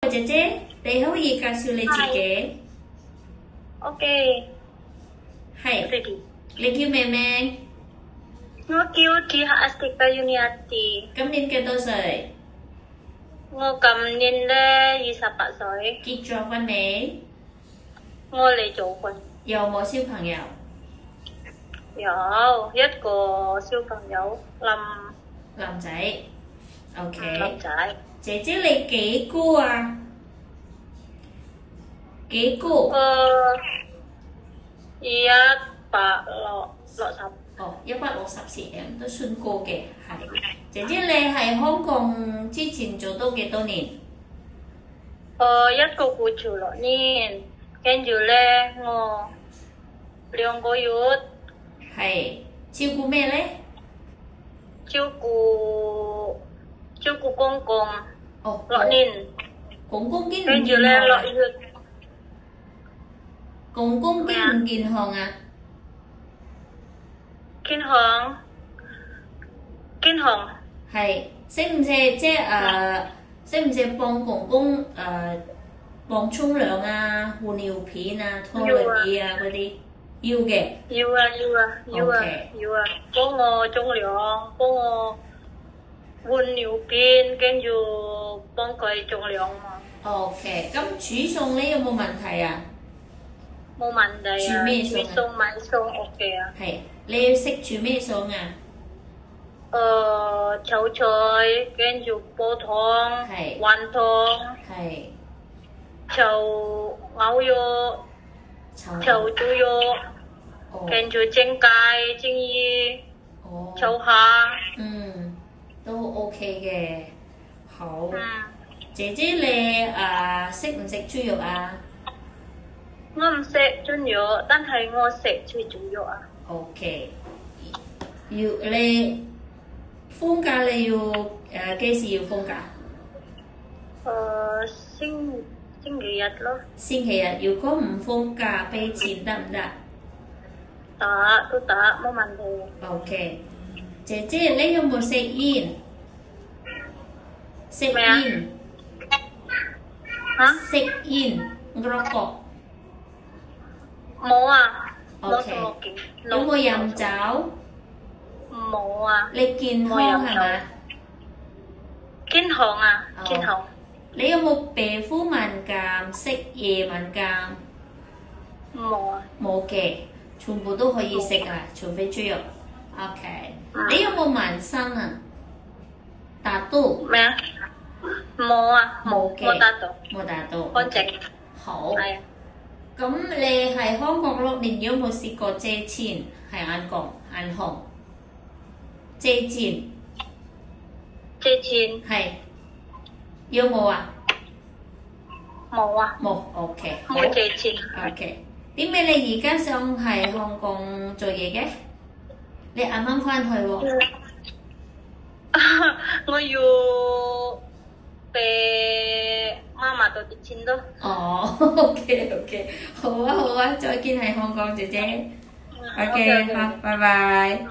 姐姐，你可以介紹你自己。OK，係，你叫咩名？我叫Tia Astika Yuniati，今年幾多歲？我今年咧28歲，結咗婚未？我嚟做婚，有冇小朋友？有一個小朋友，男仔。OK。男仔。姐姐你幾高啊？幾高？160。哦，160cm 都算高嘅，係。姐姐你喺香港之前做到幾多年？一個月做6年，跟住咧我2個月。係照顧咩咧？照顧公公。哦。6年。公公健唔跟住健咧康啊？ 6月。公公健唔健康啊？健康。係，識唔識即係識唔識幫公公幫沖涼啊、換尿片啊、拖輪椅啊嗰啲？要嘅。要啊！幫我沖涼，幫我換尿片，跟住幫佢沖涼嘛。OK，咁煮餸咧有冇問題啊？冇問題啊！煮咩餸啊？煮餸買餸 OK 啊。係，你要識煮咩餸啊？炒菜，跟住煲湯，係。雲湯，係。炒牛肉，炒豬肉，哦。跟住蒸雞、蒸魚，哦。炒蝦。都 OK 嘅。好。嗯。姐姐你識唔食豬肉啊？我唔食豬肉，但係我食豬肉啊。OK。你放假你要幾時要放假？星期日咯。星期日，如果唔放假俾錢得唔得？都得，冇問題。OK。姐姐你有冇食煙？食煙。食煙，ngerokok。冇啊。冇 OK。smoking。有冇飲酒？冇啊。你健康係咪？健康啊，健康。你有冇皮膚敏感、食嘢敏感？冇啊。冇嘅，全部都可以食啊，除非豬肉。OK。你有冇紋身啊？打刀？咩啊？冇啊。冇嘅。冇打到。乾淨。好。係啊。咁你喺香港6年有冇試過借錢喺銀行？借錢。借錢。係。有冇啊？冇啊。冇。OK。冇借錢。OK。點解你而家想喺香港做嘢嘅？你啱啱返去喎。我要俾媽媽多啲錢咯。OK，好啊，再見喺香港姐姐。OK，好，拜拜。